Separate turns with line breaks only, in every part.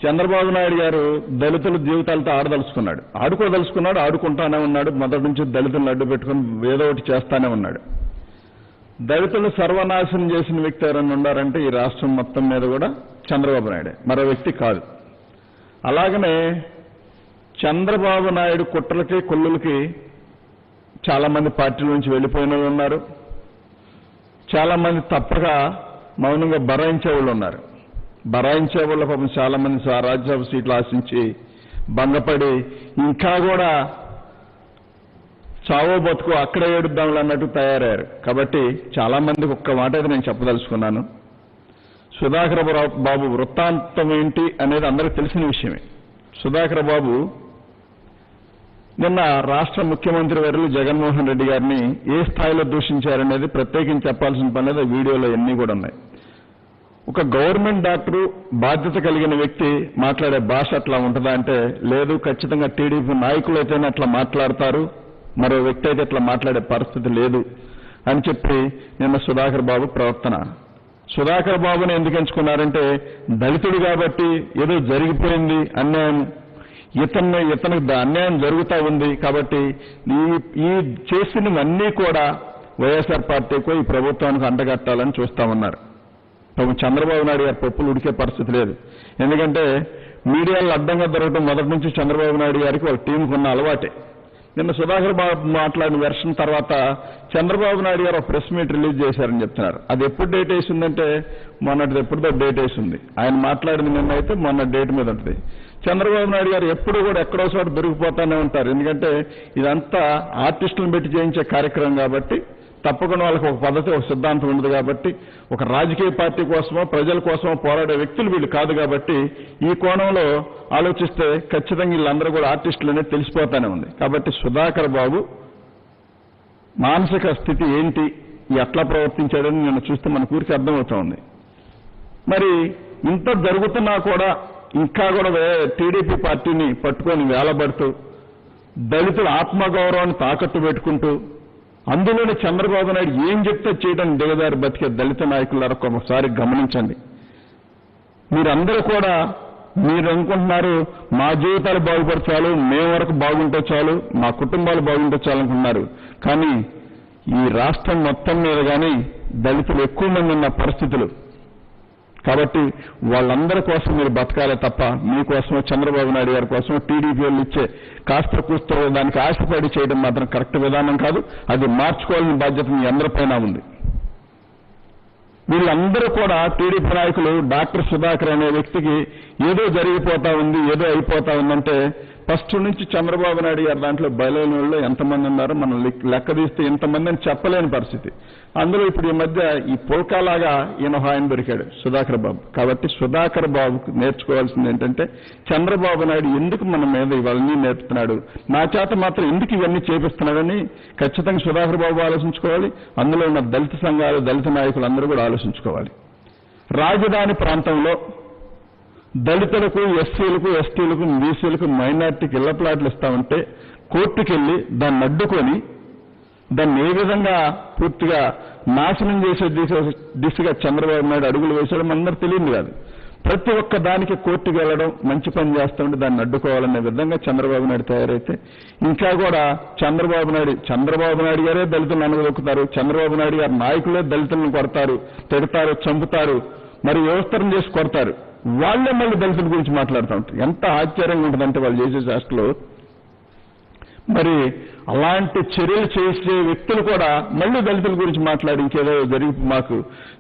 చంద్రబాబు నాయుడు గారు దళితుల జీవితాలతో ఆడుకోదలుచుకున్నాడు, ఆడుకుంటానే ఉన్నాడు. మొదటి నుంచి దళితులను అడ్డు పెట్టుకుని ఏదో ఒకటి చేస్తానే ఉన్నాడు. దళితులు సర్వనాశనం చేసిన వ్యక్తి ఎవరైనా ఉన్నారంటే ఈ రాష్ట్రం మొత్తం మీద కూడా చంద్రబాబు నాయుడే, మరో వ్యక్తి కాదు. అలాగనే చంద్రబాబు నాయుడు కుట్రలకి కొల్లులకి చాలా మంది పార్టీల నుంచి వెళ్ళిపోయిన వాళ్ళు ఉన్నారు. చాలా మంది తప్పక మౌనంగా బరాయించే వాళ్ళు ఉన్నారు. బరాయించే వాళ్ళ పాపం చాలా మంది రాజ్యసభ సీట్లు ఆశించి భంగపడి ఇంకా కూడా చావో బతుకు అక్కడే ఏడుద్దాంలు అన్నట్టు తయారయ్యారు. కాబట్టి చాలా మందికి ఒక్క మాట అయితే నేను చెప్పదలుచుకున్నాను. సుధాకర్ బాబు వృత్తాంతం ఏంటి అనేది అందరికీ తెలిసిన విషయమే. సుధాకర్ బాబు నిన్న రాష్ట్ర ముఖ్యమంత్రి వర్యులు జగన్మోహన్ రెడ్డి గారిని ఏ స్థాయిలో దూషించారనేది ప్రత్యేకించి చెప్పాల్సిన పని లేదు. వీడియోలో ఎన్ని కూడా ఉన్నాయి. ఒక గవర్నమెంట్ డాక్టరు బాధ్యత కలిగిన వ్యక్తి మాట్లాడే భాష అట్లా ఉంటుందా అంటే లేదు, ఖచ్చితంగా టీడీపీ నాయకులు అయితేనే అట్లా మాట్లాడతారు, మరో వ్యక్తి అయితే అట్లా మాట్లాడే పరిస్థితి లేదు అని చెప్పి నిన్న సుధాకర్ బాబు ప్రవర్తన. సుధాకర్ బాబుని ఎందుకు ఎంచుకున్నారంటే దళితుడు కాబట్టి ఏదో జరిగిపోయింది అన్యాయం, ఇతనికి అన్యాయం జరుగుతూ ఉంది కాబట్టి ఈ చేసినవన్నీ కూడా వైఎస్ఆర్ పార్టీకు ఈ ప్రభుత్వానికి అంటగట్టాలని చూస్తామన్నారు. చంద్రబాబు నాయుడు గారి పప్పులు ఉడికే పరిస్థితి లేదు. ఎందుకంటే మీడియాలో అడ్డంగా దొరకడం మొదటి నుంచి చంద్రబాబు నాయుడు గారికి వాళ్ళ టీంకు ఉన్న అలవాటే. నిన్న సుధాకర్ బాబు మాట్లాడిన వెర్షన్ తర్వాత చంద్రబాబు నాయుడు గారు ఒక ప్రెస్ మీట్ రిలీజ్ చేశారని చెప్తున్నారు. అది ఎప్పుడు డేట్ వేసిందంటే మొన్నటిది ఎప్పుడుదో డేట్ వేసింది. ఆయన మాట్లాడింది నిన్న అయితే మొన్న డేట్ మీద ఉంటుంది. చంద్రబాబు నాయుడు గారు ఎప్పుడు కూడా ఎక్కడో చోట దొరికిపోతానే ఉంటారు. ఎందుకంటే ఇదంతా ఆర్టిస్టులను పెట్టి చేయించే కార్యక్రమం కాబట్టి తప్పకుండా వాళ్ళకి ఒక పద్ధతి, ఒక సిద్ధాంతం ఉండదు. కాబట్టి ఒక రాజకీయ పార్టీ కోసమో ప్రజల కోసమో పోరాడే వ్యక్తులు వీళ్ళు కాదు. కాబట్టి ఈ కోణంలో ఆలోచిస్తే ఖచ్చితంగా వీళ్ళందరూ కూడా ఆర్టిస్టులు అనేది తెలిసిపోతానే ఉంది. కాబట్టి సుధాకర్ బాబు మానసిక స్థితి ఏంటి, ఎట్లా ప్రవర్తించాడని నిన్ను చూస్తే మన ఊరికి అర్థమవుతోంది. మరి ఇంత జరుగుతున్నా కూడా ఇంకా కూడా టీడీపీ పార్టీని పట్టుకొని వేలబడుతూ దళితుల ఆత్మగౌరవాన్ని తాకట్టు పెట్టుకుంటూ అందులోనే చంద్రబాబు నాయుడు ఏం చెప్తే చేయడానికి దిగదారి బతికే దళిత నాయకులారా ఒకసారి గమనించండి. మీరందరూ కూడా మీరు అనుకుంటున్నారు మా జీవితాలు బాగుపరచాలి, మేము వరకు బాగుంటే చాలు, మా కుటుంబాలు బాగుంటే చాలు అనుకుంటున్నారు. కానీ ఈ రాష్ట్రం మొత్తం మీద కానీ దళితులు ఎక్కువ మంది ఉన్న పరిస్థితులు. కాబట్టి వాళ్ళందరి కోసం మీరు బతకాలే తప్ప మీకోసమో చంద్రబాబు నాయుడు గారి కోసమో టీడీపీ వాళ్ళు ఇచ్చే కాస్త కూస్తో దానికి ఆశపడి చేయడం మాత్రం కరెక్ట్ విధానం కాదు. అది మార్చుకోవాల్సిన బాధ్యత మీ అందరిపైన ఉంది. వీళ్ళందరూ కూడా టీడీపీ నాయకులు డాక్టర్ సుధాకర్ అనే వ్యక్తికి ఏదో జరిగిపోతా ఉంది, ఏదో అయిపోతా ఉందంటే ఫస్ట్ నుంచి చంద్రబాబు నాయుడు గారు దాంట్లో బయలుదేరిన వాళ్ళు ఎంతమంది ఉన్నారో మనం లెక్క తీస్తే ఇంతమంది అని చెప్పలేని పరిస్థితి. అందులో ఇప్పుడు ఈ మధ్య ఈ పుల్కాలాగా ఈయన ఆయన దొరికాడు సుధాకర్ బాబు. కాబట్టి సుధాకర్ బాబుకు నేర్చుకోవాల్సింది ఏంటంటే చంద్రబాబు నాయుడు ఎందుకు మన మీద ఇవన్నీ నేర్పుతున్నాడు, నా చేత మాత్రం ఎందుకు ఇవన్నీ చేపిస్తున్నాడని ఖచ్చితంగా సుధాకర్ బాబు ఆలోచించుకోవాలి. అందులో ఉన్న దళిత సంఘాలు, దళిత నాయకులు అందరూ కూడా ఆలోచించుకోవాలి. రాజధాని ప్రాంతంలో దళితులకు, ఎస్సీలకు, ఎస్టీలకు, బీసీలకు, మైనార్టీకి ఇళ్ల ప్లాట్లు ఇస్తామంటే కోర్టుకెళ్లి దాన్ని అడ్డుకొని దాన్ని ఏ విధంగా పూర్తిగా నాశనం చేసే దిశగా చంద్రబాబు నాయుడు అడుగులు వేసాడు మనందరూ తెలియదు కాదు. ప్రతి ఒక్క దానికి కోర్టుకు వెళ్లడం, మంచి పని చేస్తుంటే దాన్ని అడ్డుకోవాలనే విధంగా చంద్రబాబు నాయుడు తయారైతే ఇంకా కూడా చంద్రబాబు నాయుడు గారే దళితులను అనగదొక్కుతారు, చంద్రబాబు నాయుడు గారి నాయకులే దళితులను కొడతారు, తిడతారు, చంపుతారు, మరి వ్యవస్థరం చేసి కొడతారు. వాళ్లే మళ్ళీ దళితుల గురించి మాట్లాడుతూ ఉంటారు. ఎంత ఆశ్చర్యంగా ఉంటుందంటే వాళ్ళు చేసే శాస్త్రలో. మరి అలాంటి చర్యలు చేసే వ్యక్తులు కూడా మళ్ళీ దళితుల గురించి మాట్లాడి ఇంకేదో జరిగి మాకు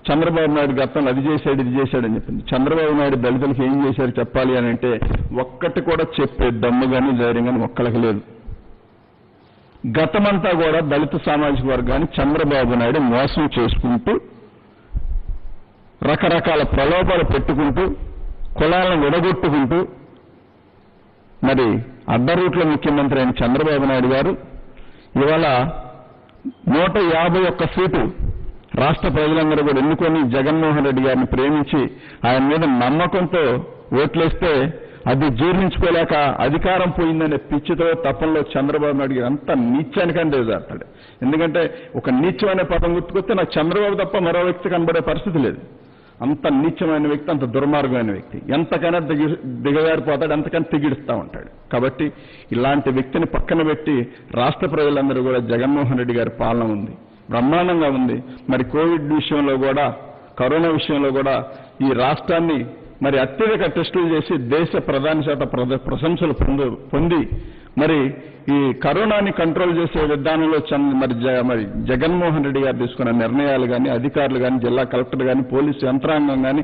చంద్రబాబు నాయుడు గతంలో అది చేశాడు, ఇది చేశాడని చెప్పింది. చంద్రబాబు నాయుడు దళితులకు ఏం చేశారు చెప్పాలి అని అంటే ఒక్కటి కూడా చెప్పే దమ్ము కానీ ధైర్యం కానీ ఒక్కళ్ళకి లేదు. గతమంతా కూడా దళిత సామాజిక వర్గాన్ని చంద్రబాబు నాయుడు మోసం చేసుకుంటూ రకరకాల ప్రలోభాలు పెట్టుకుంటూ కులాలను విడగొట్టుకుంటూ మరి అడ్డరూట్ల ముఖ్యమంత్రి అయిన చంద్రబాబు నాయుడు గారు ఇవాళ 151 సీటు రాష్ట్ర ప్రజలందరూ కూడా ఎన్నుకొని జగన్మోహన్ రెడ్డి గారిని ప్రేమించి ఆయన మీద నమ్మకంతో ఓట్లేస్తే అది జీర్ణించుకోలేక అధికారం పోయిందనే పిచ్చితో తప్పంలో చంద్రబాబు నాయుడు గారు అంత నీచానికంటే ఎదుగుతాడు. ఎందుకంటే ఒక నీచం అనే పదం గుర్తుకొస్తే నాకు చంద్రబాబు తప్ప మరో వ్యక్తి కనబడే పరిస్థితి లేదు. అంత నీచమైన వ్యక్తి, అంత దుర్మార్గమైన వ్యక్తి. ఎంతకైనా దిగజారిపోతాడు, ఎంతకైనా తెగిడుస్తూ ఉంటాడు. కాబట్టి ఇలాంటి వ్యక్తిని పక్కన పెట్టి రాష్ట్ర ప్రజలందరూ కూడా జగన్మోహన్ రెడ్డి గారి పాలన ఉంది, బ్రహ్మాండంగా ఉంది. మరి కోవిడ్ విషయంలో కూడా, కరోనా విషయంలో కూడా ఈ రాష్ట్రాన్ని మరి అత్యధిక టెస్టులు చేసి దేశ ప్రధాని చేత ప్రశంసలు పొంది మరి ఈ కరోనాని కంట్రోల్ చేసే విధానంలో మరి జగన్మోహన్ రెడ్డి గారు తీసుకున్న నిర్ణయాలు కానీ, అధికారులు కానీ, జిల్లా కలెక్టర్ కానీ, పోలీసు యంత్రాంగం కానీ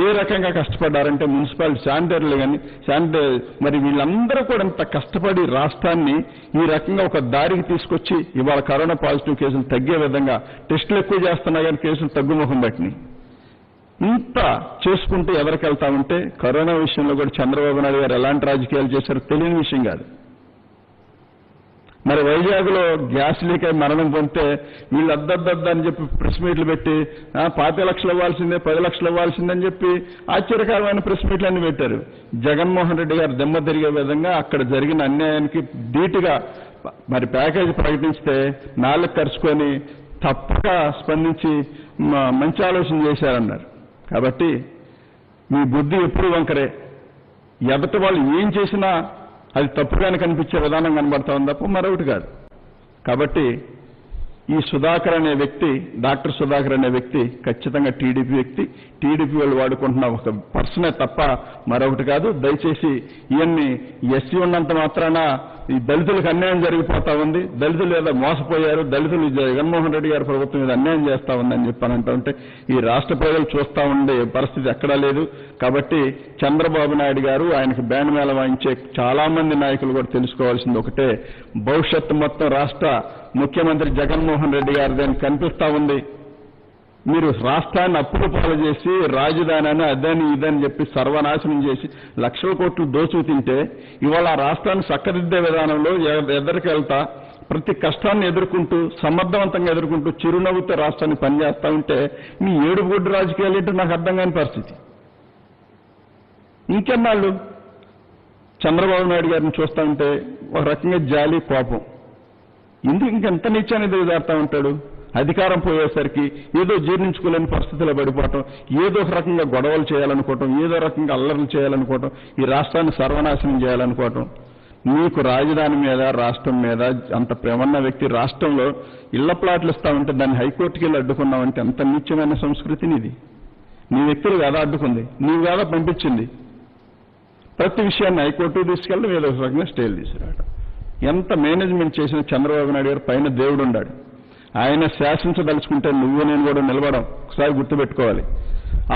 ఏ రకంగా కష్టపడ్డారంటే మున్సిపాలిటీ శానిటరీలు కానీ మరి వీళ్ళందరూ కూడా ఇంత కష్టపడి రాష్ట్రాన్ని ఈ రకంగా ఒక దారికి తీసుకొచ్చి ఇవాళ కరోనా పాజిటివ్ కేసులు తగ్గే విధంగా టెస్టులు ఎక్కువ చేస్తున్నా కానీ కేసులు తగ్గుముఖం పట్టినాయి. ఇంత చేసుకుంటూ ఎవరికెళ్తా ఉంటే కరోనా విషయంలో కూడా చంద్రబాబు నాయుడు గారు ఎలాంటి రాజకీయాలు చేశారో తెలియని విషయం కాదు. మరి వైజాగ్లో గ్యాస్ లీక్ అయి మరణం పొందితే వీళ్ళు అద్దద్దద్ద అని చెప్పి ప్రెస్ మీట్లు పెట్టి 5 లక్షలు ఇవ్వాల్సిందే, 10 లక్షలు ఇవ్వాల్సిందని చెప్పి ఆశ్చర్యకరమైన ప్రెస్ మీట్లన్నీ పెట్టారు. జగన్మోహన్ రెడ్డి గారు దెమ్మ తిరిగే విధంగా అక్కడ జరిగిన అన్యాయానికి ధీటుగా మరి ప్యాకేజీ ప్రకటిస్తే నాలుగు ఖర్చుకొని తప్పక స్పందించి మంచి ఆలోచన చేశారన్నారు. కాబట్టి మీ బుద్ధి ఎప్పుడు వంకరే. ఎదటి వాళ్ళు ఏం చేసినా అది తప్పుగానే కనిపించే విధానం కనబడతా ఉంది తప్ప మరొకటి కాదు. కాబట్టి ఈ సుధాకర్ అనే వ్యక్తి, డాక్టర్ సుధాకర్ అనే వ్యక్తి ఖచ్చితంగా టీడీపీ వ్యక్తి, టీడీపీ వాళ్ళు వాడుకుంటున్న ఒక పర్సనే తప్ప మరొకటి కాదు. దయచేసి ఇవన్నీ ఎస్సీ ఉన్నంత మాత్రాన ఈ దళితులకు అన్యాయం జరిగిపోతా ఉంది, దళితులు ఏదో మోసపోయారు, దళితులు జగన్మోహన్ రెడ్డి గారి ప్రభుత్వం మీద అన్యాయం చేస్తా ఉందని చెప్పానంటే ఈ రాష్ట్ర ప్రజలు చూస్తా ఉండే పరిస్థితి ఎక్కడా లేదు. కాబట్టి చంద్రబాబు నాయుడు గారు, ఆయనకు బ్యాండ్ మేళ వాయించే చాలా మంది నాయకులు కూడా తెలుసుకోవాల్సింది ఒకటే, భవిష్యత్తు మొత్తం రాష్ట్ర ముఖ్యమంత్రి జగన్మోహన్ రెడ్డి గారిదని కనిపిస్తా ఉంది. మీరు రాష్ట్రాన్ని అప్పులు పాలు చేసి రాజధాని అదని ఇదని చెప్పి సర్వనాశనం చేసి లక్షల కోట్లు దోచుకు తింటే ఇవాళ ఆ రాష్ట్రాన్ని చక్కదిద్దే విధానంలో ఎదురికి వెళ్తా ప్రతి కష్టాన్ని ఎదుర్కొంటూ సమర్థవంతంగా ఎదుర్కొంటూ చిరునవ్వుతో రాష్ట్రాన్ని పనిచేస్తా ఉంటే మీ ఏడుగుడ్డు రాజకీయాలు ఏంటో నాకు అర్థం కాని పరిస్థితి. ఇంకెన్నాళ్ళు చంద్రబాబు నాయుడు గారిని చూస్తా ఉంటే ఒక రకంగా జాలి, కోపం. ఎందుకు ఇంకెంత నీచాన్ని దిగజారుతా ఉంటాడు? అధికారం పోయేసరికి ఏదో జీర్ణించుకోలేని పరిస్థితిలో పడిపోవటం, ఏదో ఒక రకంగా గొడవలు చేయాలనుకోవటం, ఏదో రకంగా అల్లర్లు చేయాలనుకోవటం, ఈ రాష్ట్రాన్ని సర్వనాశనం చేయాలనుకోవటం. మీకు రాజధాని మీద, రాష్ట్రం మీద అంత ప్రేమన్న వ్యక్తి రాష్ట్రంలో ఇళ్ల ప్లాట్లు ఇస్తా ఉంటే దాన్ని హైకోర్టుకి వెళ్ళి అడ్డుకున్నామంటే ఎంత నీచమైన సంస్కృతిని ఇది. నీ వ్యక్తులు కాదా అడ్డుకుంది, నీవు కాదా పంపించింది. ప్రతి విషయాన్ని హైకోర్టుకు తీసుకెళ్ళి ఏదో ఒక రకంగా స్టేలు తీసుకురావడం. ఎంత మేనేజ్మెంట్ చేసిన చంద్రబాబు నాయుడు గారు పైన దేవుడు ఉన్నాడు. ఆయన శాసించదలుచుకుంటే నువ్వు నేను కూడా నిలబడం ఒకసారి గుర్తుపెట్టుకోవాలి.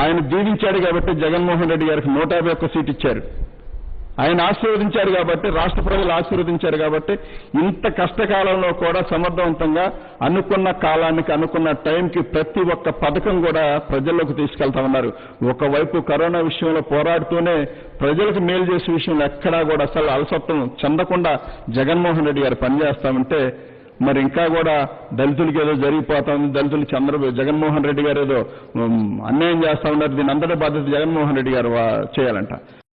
ఆయన దీవించాడు కాబట్టి జగన్మోహన్ రెడ్డి గారికి 151 సీట్ ఇచ్చారు. ఆయన ఆశీర్వదించారు కాబట్టి, రాష్ట్ర ప్రజలు ఆశీర్వదించారు కాబట్టి ఇంత కష్టకాలంలో కూడా సమర్థవంతంగా అనుకున్న కాలానికి, అనుకున్న టైంకి ప్రతి ఒక్క పథకం కూడా ప్రజల్లోకి తీసుకెళ్తా ఉన్నారు. ఒకవైపు కరోనా విషయంలో పోరాడుతూనే ప్రజలకు మేలు చేసే విషయంలో ఎక్కడా కూడా అసలు అలసత్వం చెందకుండా జగన్మోహన్ రెడ్డి గారు పనిచేస్తామంటే మరి ఇంకా కూడా దళితులకి ఏదో జరిగిపోతా ఉంది, దళితులు జగన్మోహన్ రెడ్డి గారు ఏదో అన్యాయం చేస్తా ఉన్నారు, దీని అంతటా బాధ్యత జగన్మోహన్ రెడ్డి గారు చేయాలంట.